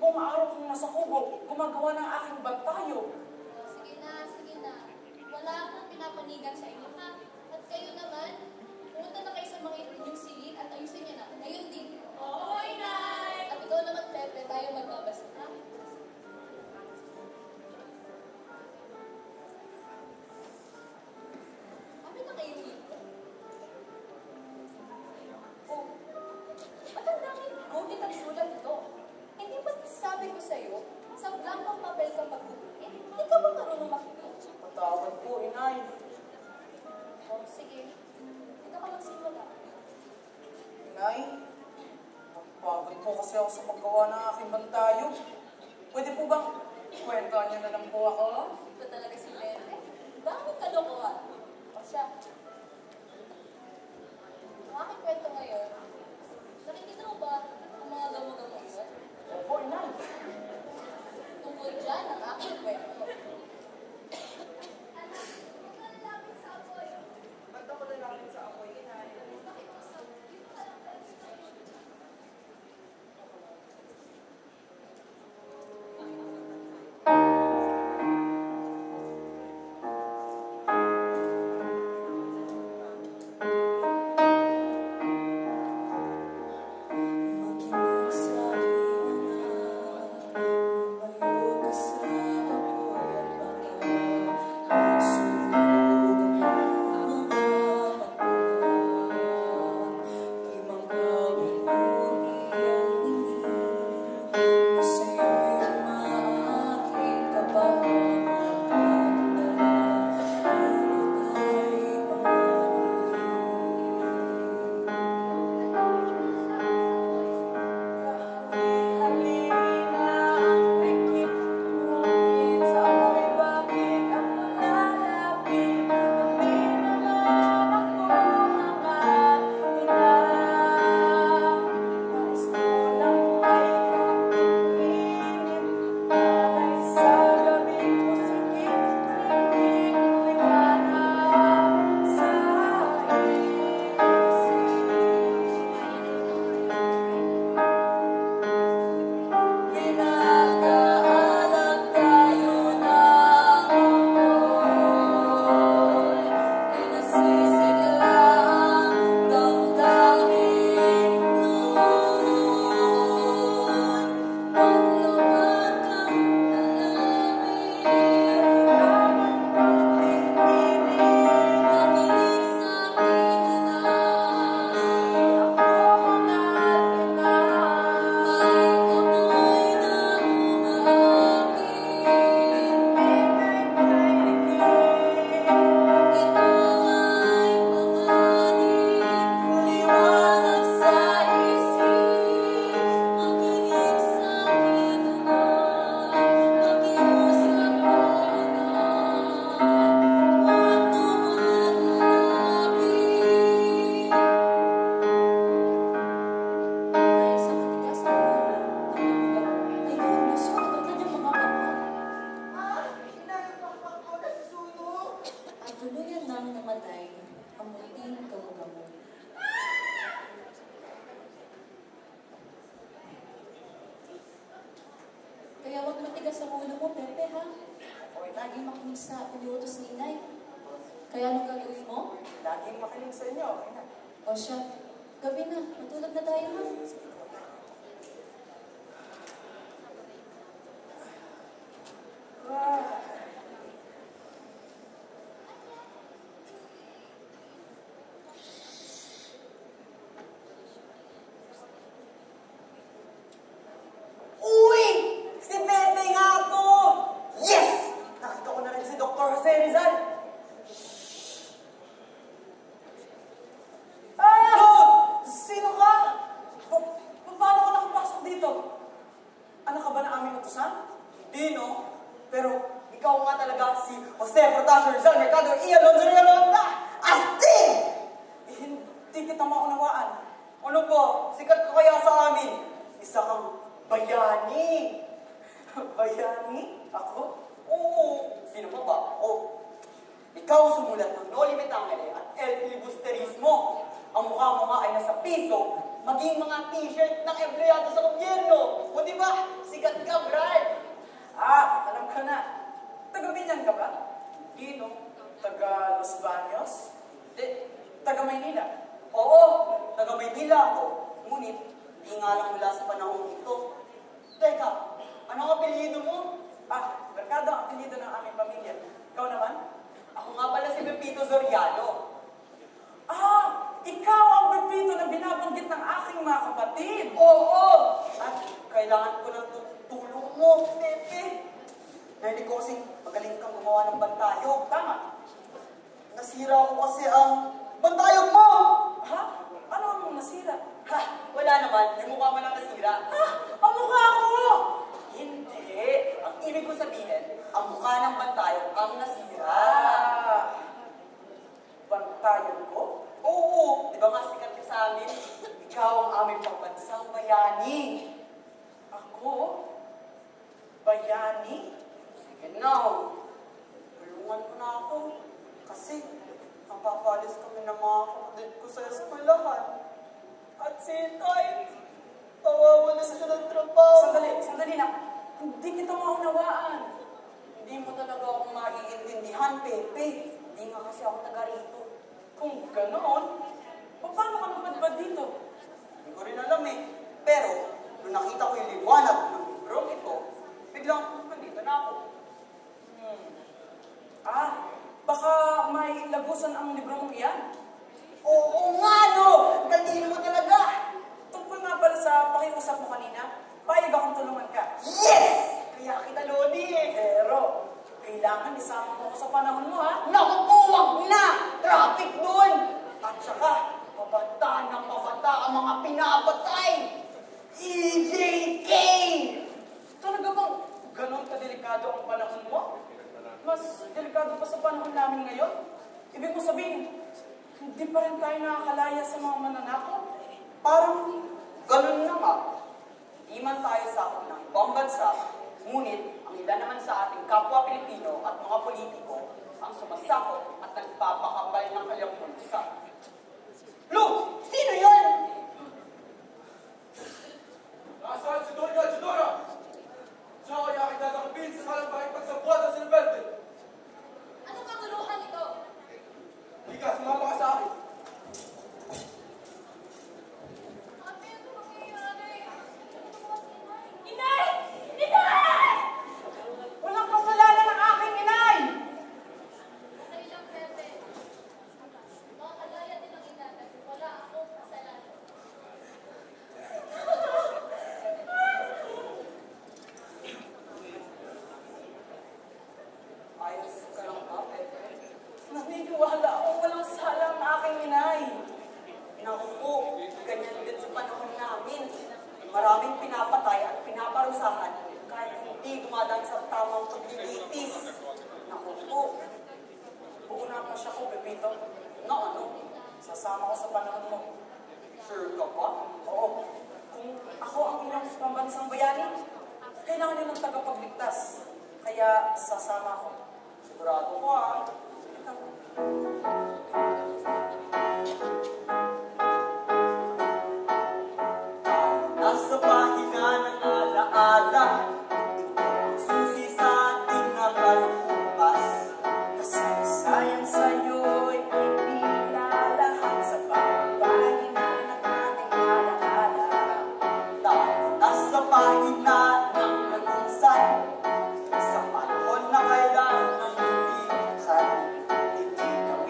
Buong araw kong nasa kubo, gumagawa ng aking bantayo. Sige na, sige na. Wala akong pinapanigan sa inyo, ha? At kayo naman, pumunta na kayo sa mga inyong silid at ayusin niyo na. Ngayon din. Oo, Inay! At ikaw naman, Pepe, tayo magbabasa, ha? Ano na kayo dito? Oh, ba't ang daming gumit at sulat ito? Hindi ba sabi ko sa'yo, sa blankong papel ka magkukunin? Hindi ka ba marunong makinig? Patawad po, Inay. Oh, sige. Dito ka magsimula. Inay, napagod po kasi ako sa paggawa ng aking bantayo. Pwede po bang kwentahan niyo na lang po ako? Ito talaga si Pepe. Bakit kalokohan? O siya. Ang aking kwento ngayon, nakikita mo ba ang mga gamo-gamo yun? Opo, Inay. Tungkol dyan ang aking kwento. Ba't ako lalapit sa apoy, Inay? Kaya wag matigas ang ulo mo, Pepe, ha? Laging makinig sa uliutos ni Inay. Kaya anong gagawin mo? Laging makinig sa inyo, Inay. O siya, gabi na. Matulog na tayo, ha? Bayani? Ako? Oo. Sino pa ba? Ako. Ikaw sumulat ng Noli Me Tangere at El Filibusterismo. Ang mukha mo nga ay nasa piso, maging mga t-shirt ng empleyado sa gobyerno. O diba? Sige Sikat ka, Brad! Alam ko na. Taga-Binyan ka ba? Di, no? Taga Los Baños? Di, taga Maynila? Oo, taga Maynila ako. Ngunit, di nga lang mula sa panahong ito. Teka, anong apelyido mo? Merkado ang apelyido ng aming pamilya. Ikaw naman? Ako nga pala si Pepito Soriano. Ikaw ang Pepito na binabanggit ng aking mga kapatid. Oo! At kailangan ko ng tulong mo, Pepe. Narinig ko kasing magaling kang gumawa ng bantayog. Tama. Nasira ko kasi ang bantayog mo! Ano ang nasira? Wala naman. Yung mukha mo lang nasira. Ang mukha ko! Hindi. Ang ibig ko sabihin, ang mukha ng bantayog ang nasira. Bantayog ko? Oo. Di ba nga sikat ka sa amin? Ikaw ang aming pambansang bayani. Ako? Bayani? Sige na. Tulungan mo na ako. Kasi, napapalis kami ng mga kapatid ko sa eskwelahan. At si Tay, pawawala siya ng trabaho. Sandali na. Hindi kita maunawaan. Hindi mo talaga akong maiintindihan, Pepe. Hindi nga kasi ako taga rito. Kung ganoon, paano ka napadpad dito? Hindi ko rin alam eh. Pero, nung nakita ko yung liwanag ng librong ito, biglang nandito na ako. Baka may lagusan ang libro mong iyan. Oo nga, no! Galing mo talaga! Tungkol nga pala sa pakiusap mo kanina, payag akong tulungan ka. Yes! Kaya kita, Lodi eh. Pero, kailangan isama mo ako sa panahon mo, ha? Naku po, wag na! Traffic dun! At saka, pabata ng pabata ang mga pinapatay! EJK! Talaga bang ganon kadelikado ang panahon mo? Mas delikado pa sa panahon namin ngayon? Ibig mo sabihin, hindi pa rin tayo nakakalaya sa mga mananakot? Parang ganun na nga. Di man tayo sakop ng ibang bansa, ngunit ang ilan naman sa ating kapwa Pilipino at mga politiko ang sumasakop at nagpapakambal ng kanyang bansa. Lu! Sino yun? Nasaan si Doña Chidora? Siya ay aking dadakapin sa salang bahay pagsabuhat sa Silverde. Anong kaguluhan ito? Hindi ka, sumama ka sa akin. Ate, ano nangyayari? Ano ba si Inay? Inay! Inay! Walang kasalanan ng aking inay! Okay lang, Pepe. Makakalaya din ang ina dahil wala akong kasalanan. Ayos ka lang ba, Pepe? Naniniwala akong walang sala ang aking inay. Naku po, ganyan din sa panahon namin. Maraming pinapatay at pinaparusahan kahit hindi dumadaan sa tamang paglilitis. Naku po, Buuna pa siya ko, Pepito. na ano? Sasama ko sa panahon mo. Sure ka ba? Oo. Kung ako ang inyong pambansang bayani, kailangan niyo ng tagapagligtas. Kaya sasama ako. Sigurado ko ah. Nasa pahina ng alaala, ang susi sa ating nakalumpas. Kasaysayan sa'yo'y ipinalahat sa pagpahina ng ating alaala. Nasa pahina ng nagungsan, sa panahon na kailangan ng lumisan. Hindi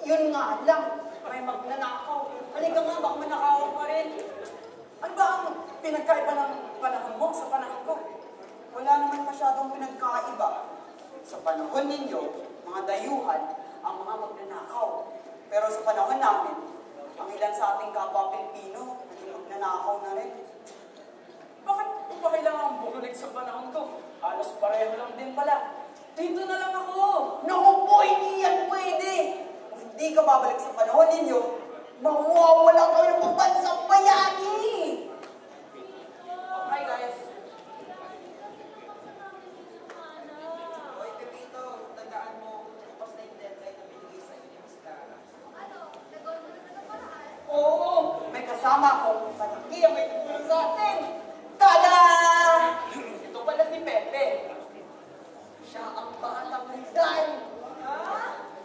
Yun nga lang, may magnanakaw. Halika nga, baka manakaw pa rin. Ano ba ang pinagkaiba ng panahon mo sa panahon ko? Wala naman masyadong pinagkaiba. Sa panahon ninyo, mga dayuhan ang mga magnanakaw. Pero sa panahon namin, ang ilan sa ating kapwa Pilipino, naging magnanakaw na rin. Bakit mo pa kailangan bumulig sa panahon ko? Halos pareho lang din pala. Dito na lang ako. Naku po, hindi yan pwede. Kung hindi ka babalik sa panahon ninyo, mawawala kayo ng pambansang bayani. Hi guys. Hoy, Pepito, tandaan mo, bukas na yung deadline na binigay sa inyo si Clara. Ano, nagawa mo naman ang paraan? Oo, may kasama ko sa ang may tutulong sa atin. Tada! Ito pala si Pepe. Siya ang batang Rizal. Ha?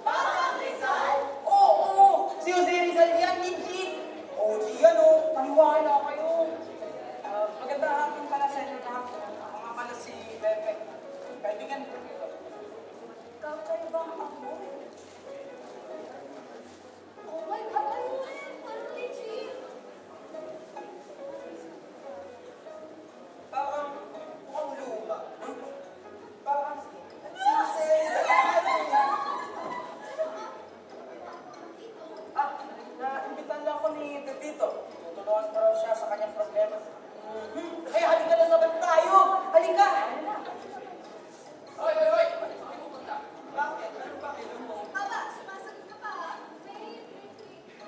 Batang Rizal? Oo! Si Jose Rizal yan, legit. OG yan o, paniwala kayo. Magandang hapon pala sa inyo lahat. Ako nga pala si Pepe. Kaibigan ko dito. Kakaibang ako. Oh my God, ano yan? Parang legit. Parang mukhang luma. Parang si Na-imbitan lang ako ni Pepito. Tutulungan ko raw siya sa kanyang problema. Kaya halika na sabat tayo. Halika. Hoy, hoy, hoy! Saan kayo pupunta? Bakit? Ano ba kailan mo? Aba, sumasagot ka pa ha? Wait.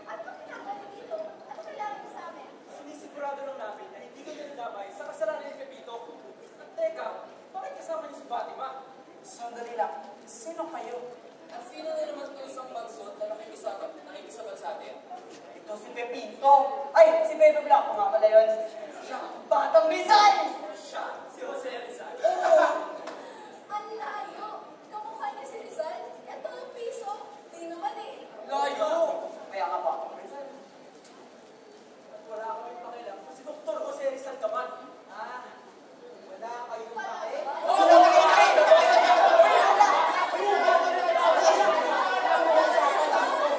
Ano ba ginagawa dito? Ano kailangan mo sa amin? Sinisigurado lang namin na hindi kayo nadamay sa kasalanan ni Pepito. At teka, bakit kasama niyo si Fatima? Sandali lang. Sino kayo? At sino na naman ito isang bansot na nakikisabat sa atin? Ito si Pepito. Ay, si Pepe Blanco nga pala yun. Siya ang batang Rizal. Siya, si Jose Rizal. Ang layo! Kamukha niya si Rizal? Ito ang piso. Di naman eh. Layo! Kaya nga ba? Wala akong pakialam kasi Dr. Jose Rizal ka man. Wala kayong pake?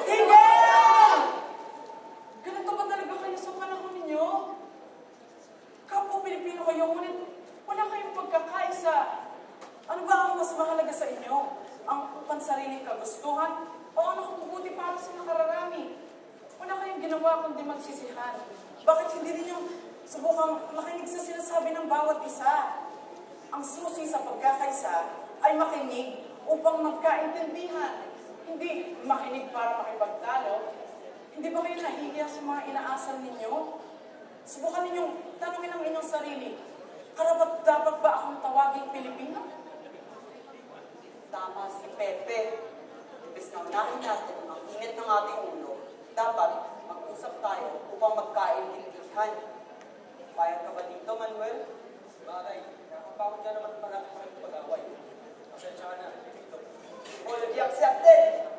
Hindi! Ganito ba talaga kayo sa panahon ninyo? Kapwa Pilipino kayo, ngunit wala kayong pagkakaisa. Ano ba ang mas mahalaga sa inyo? Ang pansariling kagustuhan o ang nakabubuti para sa nakararami? Wala kayong ginawa kundi magsisihan. Bakit hindi ninyo subukang makinig sa sinasabi ng bawat isa? Ang susi sa pagkakaisa ay makinig upang magkaintindihan. Hindi makinig para makipagtalo. Hindi ba kayo nahihiya sa mga inaasal ninyo? Subukan ninyong tanungin ang inyong sarili. Karapat dapat ba akong tawaging Pilipino? Tama si Pepe. Imbes na unahin natin ang init ng ating ulo, dapat mag-usap tayo upang magkaintindihan. Payag ka ba dito, Manuel? Bagay, nakakapagod ka naman parang pag-away. Pasensya ka na, Pepito. O, nag-iaksak din.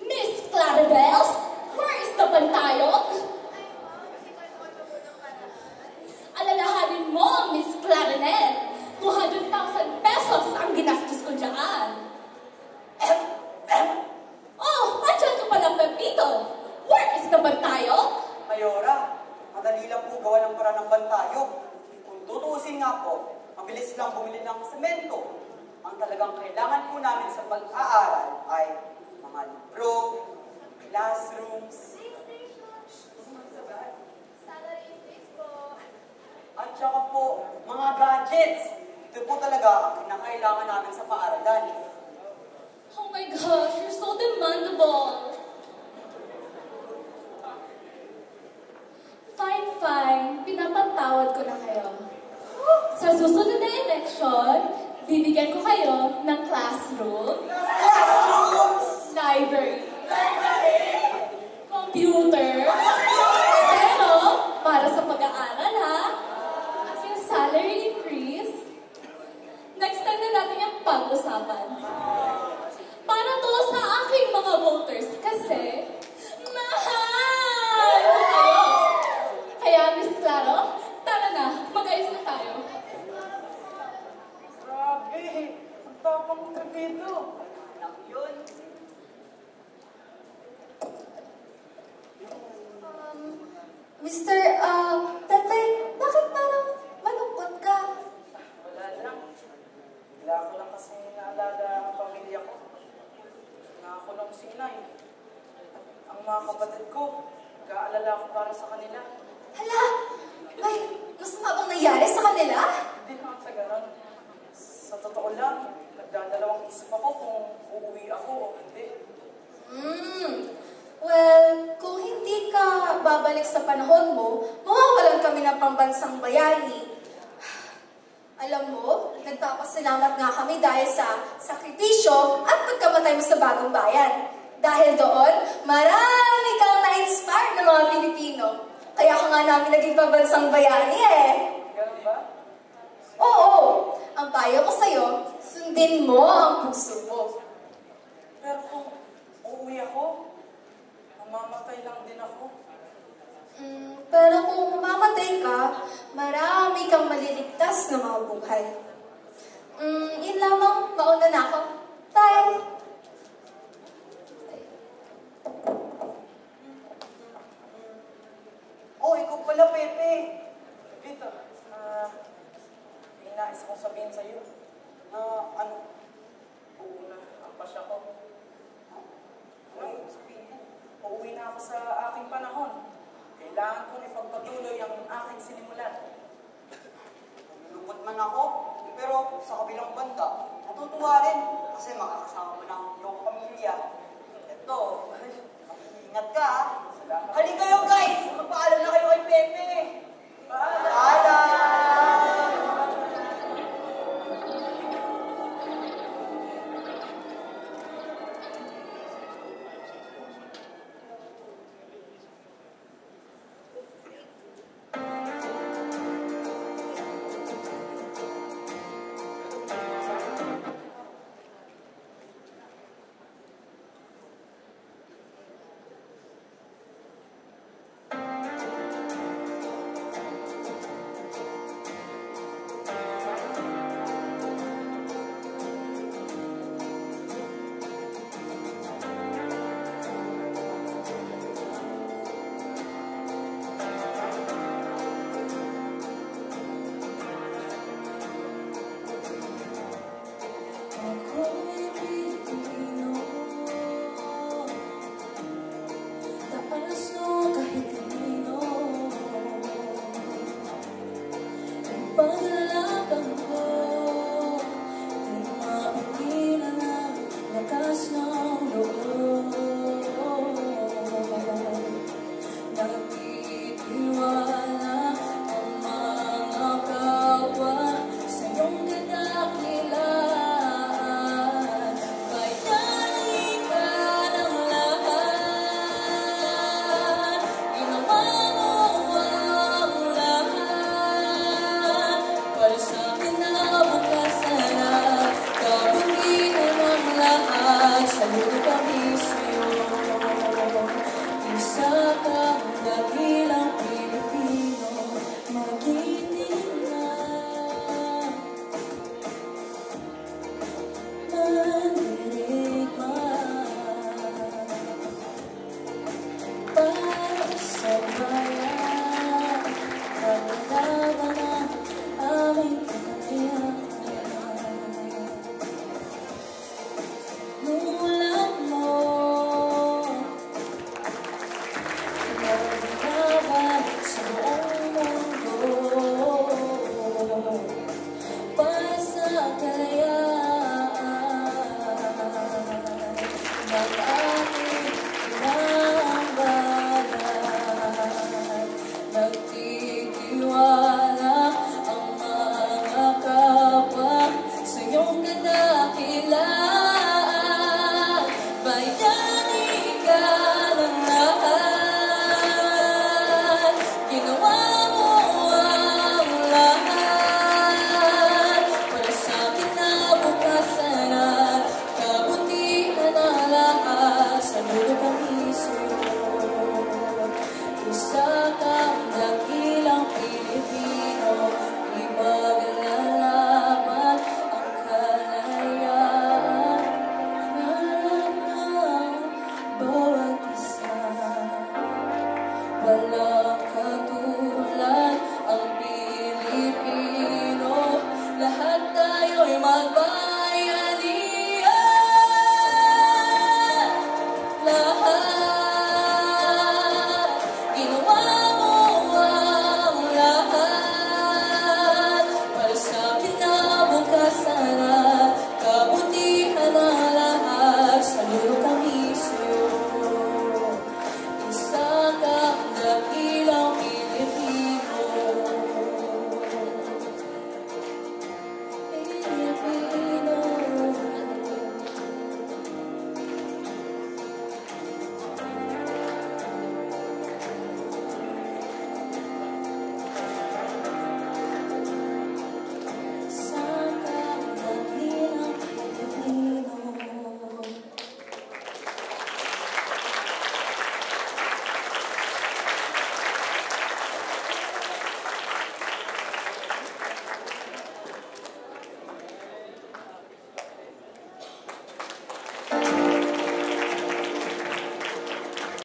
Miss Clarabelle, where is the pantayog? Alalahanin mo, Miss Clarinet. 200,000 pesos ang ginastos ko dyan. Oh, andyan ka pala, Pepito. Where is the pantayog? Mayora, madali lang po gawa ng paraan ng bantayog. Kung tutuusin nga po, mabilis lang bumili ng semento. Ang talagang kailangan po namin sa pag-aaral ay mga libro, classrooms, Salary increase po. at saka po mga gadgets. Ito po talaga ang kinakailangan namin sa paaralan. Oh my gosh, you're so demandable. Fine. Pinapatawad ko na kayo. Sa susunod na election, bibigyan ko kayo ng classroom, library, computer, pero para sa pag-aaral ha, at yung salary increase, next time na natin yung pag-usapan. Para to sa Mr. Tatay, bakit parang malungkot ka? Wala lang. Bigla ko lang kasi naalala ang pamilya ko. Nakakulong si inay. Ang mga kapatid ko, nag-aalala ko para sa kanila. Hala, may masama bang nangyari sa kanila? Hindi naman sa ganon. Sa totoo lang, nagdadalawang isip ako kung uuwi ako o hindi. Well, kung hindi ka babalik sa panahon mo, mawawalan kami ng pambansang bayani. Alam mo, nagpapasalamat nga kami dahil sa sakripisyo at pagkamatay mo sa bagong bayan. Dahil doon, marami kang na-inspire ng mga Pilipino. Kaya ka nga namin naging pambansang bayani eh. Ganun ba? Oo, ang payo ko sa'yo, sundin mo ang puso mo. Pero kung uuwi ako, mamamatay lang din ako. Pero kung mamamatay ka, marami kang maliligtas na mga buhay. Yun lamang, mauna na ako. Bye! Oh, ikaw pala, Pepe. Vito, may nais akong sabihin sa'yo. Ano? Uuna ang pasya ko. Ano sabihin? Uuwi na ako sa aking panahon. Kailangan kong ipagpatuloy ang aking sinimulan. Nalulungkot man ako, pero sa kabilang banda, natutuwa rin kasi makakasama mo ng iyong pamilya. Ito, ingat ka ha. Halika kayo guys! Magpaalam na kayo kay Pepe! Paalam! Para sa kayaan,